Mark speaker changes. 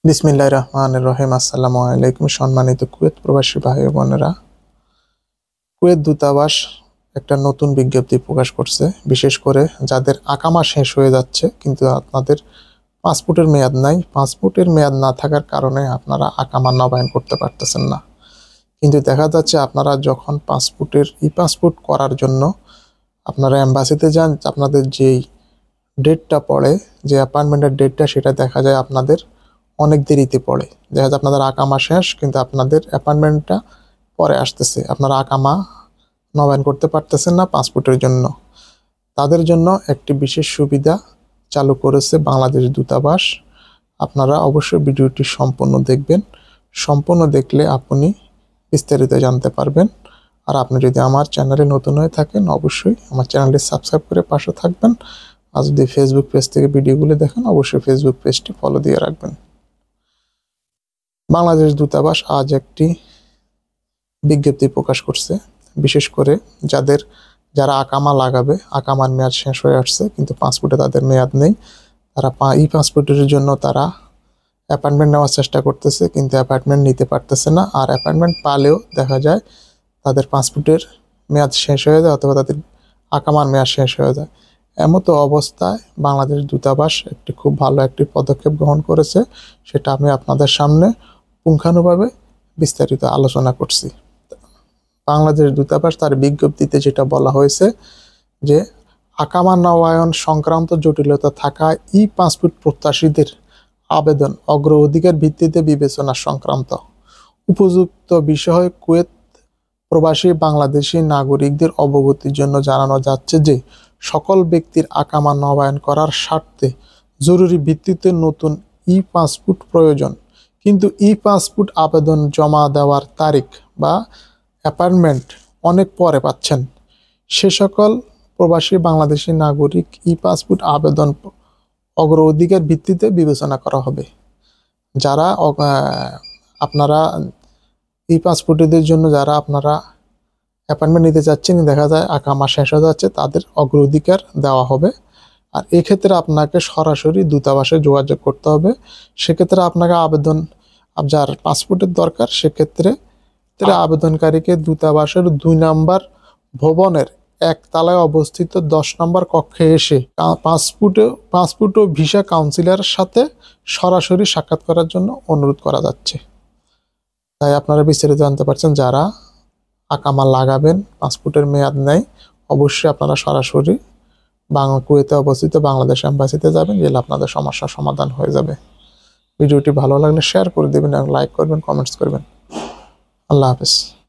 Speaker 1: বিসমিল্লাহির রহমানির রহিম। আসসালামু আলাইকুম। সম্মানিত কুয়েত প্রবাসী ভাই ও বোনেরা, কুয়েত দূতাবাস একটা নতুন বিজ্ঞপ্তি প্রকাশ করছে। বিশেষ করে যাদের আকামা শেষ হয়ে যাচ্ছে কিন্তু আপনাদের পাসপোর্টের মেয়াদ নাই, পাসপোর্টের মেয়াদ না থাকার কারণে আপনারা আকামা নবায়ন করতে পারতেছেন না। কিন্তু দেখা যাচ্ছে আপনারা যখন পাসপোর্ট করার জন্য আপনারা এম্বাসিতে যান, আপনাদের যেই ডেটটা পড়ে, যে অ্যাপয়েন্টমেন্টের ডেটটা, সেটা দেখা যায় আপনাদের অনেক দেরিতে পড়ে। দেখা যায় আপনাদের আকামা শেষ কিন্তু আপনাদের অ্যাপয়েন্টমেন্টটা পরে আসতেছে, আপনারা আকামা নবায়ন করতে পারতেছেন না পাসপোর্টের জন্য। তাদের জন্য একটি বিশেষ সুবিধা চালু করেছে বাংলাদেশ দূতাবাস। আপনারা অবশ্যই ভিডিওটি সম্পূর্ণ দেখবেন। সম্পূর্ণ দেখলে আপনি বিস্তারিত জানতে পারবেন। আর আপনি যদি আমার চ্যানেলে নতুন হয়ে থাকেন অবশ্যই আমার চ্যানেলটি সাবস্ক্রাইব করে পাশে থাকবেন। আর যদি ফেসবুক পেজ থেকে ভিডিওগুলো দেখেন অবশ্যই ফেসবুক পেজটি ফলো দিয়ে রাখবেন। বাংলাদেশ দূতাবাস আজ একটি বিজ্ঞপ্তি প্রকাশ করছে। বিশেষ করে যারা আকামা লাগাবে, আকামার মেয়াদ শেষ হয়ে আসছে কিন্তু পাসপোর্টে তাদের মেয়াদ নেই, তারা পাসপোর্টের জন্য তারা অ্যাপয়েন্টমেন্ট নেওয়ার চেষ্টা করতেছে কিন্তু অ্যাপয়েন্টমেন্ট নিতে পারতেছে না। আর অ্যাপয়েন্টমেন্ট পালেও দেখা যায় তাদের পাসপোর্টের মেয়াদ শেষ হয়ে যায় অথবা তাদের আকামার মেয়াদ শেষ হয়ে যায়। এমতো অবস্থায় বাংলাদেশ দূতাবাস একটি খুব ভালো একটি পদক্ষেপ গ্রহণ করেছে, সেটা আমি আপনাদের সামনে পুঙ্খানুভাবে বিস্তারিত আলোচনা করছি। বাংলাদেশ দূতাবাস তার বিজ্ঞপ্তিতে যেটা বলা হয়েছে যে আকামা নবায়ন সংক্রান্ত জটিলতা থাকায় পাসপোর্ট প্রত্যাশীদের আবেদন অগ্রাধিকার ভিত্তিতে বিবেচনা সংক্রান্ত উপযুক্ত বিষয়ে কুয়েত প্রবাসী বাংলাদেশি নাগরিকদের অবগতির জন্য জানানো যাচ্ছে যে সকল ব্যক্তির আকামা নবায়ন করার স্বার্থে জরুরি ভিত্তিতে নতুন পাসপোর্ট প্রয়োজন। কিন্তু পাসপোর্ট আবেদন জমা দেওয়ার তারিখ বা অ্যাপয়েন্টমেন্ট অনেক পরে পাচ্ছেন। সে সকল প্রবাসী বাংলাদেশি নাগরিক পাসপোর্ট আবেদন অগ্রাধিকার ভিত্তিতে বিবেচনা করা হবে। যারা আপনারা পাসপোর্টদের জন্য যারা আপনারা অ্যাপয়েন্টমেন্ট নিতে চাচ্ছেন, দেখা যায় আকামা শেষ হয়ে যাচ্ছে, তাদের অগ্রাধিকার দেওয়া হবে। আর এক্ষেত্রে আপনাকে সরাসরি দূতাবাসে যোগাযোগ করতে হবে। সেক্ষেত্রে আপনাকে যার পাসপোর্টের দরকার সেক্ষেত্রে আবেদনকারীকে দূতাবাসের 2 নম্বর ভবনের একতলায় অবস্থিত 10 নম্বর কক্ষে এসে পাসপোর্ট ও ভিসা কাউন্সিলরের সাথে সরাসরি সাক্ষাৎ করার জন্য অনুরোধ করা যাচ্ছে। তাই আপনারা বিস্তারিত জানতে পারছেন। যারা আকামা লাগাবেন, পাসপোর্টের মেয়াদ নেই, অবশ্যই আপনারা সরাসরি কুয়েতে অবস্থিত বাংলাদেশ এম্বাসিতে যাবেন, গেলে আপনাদের সমস্যার সমাধান হয়ে যাবে। ভিডিওটি ভালো লাগলে শেয়ার করে দেবেন এবং লাইক করবেন, কমেন্টস করবেন। আল্লাহ হাফেজ।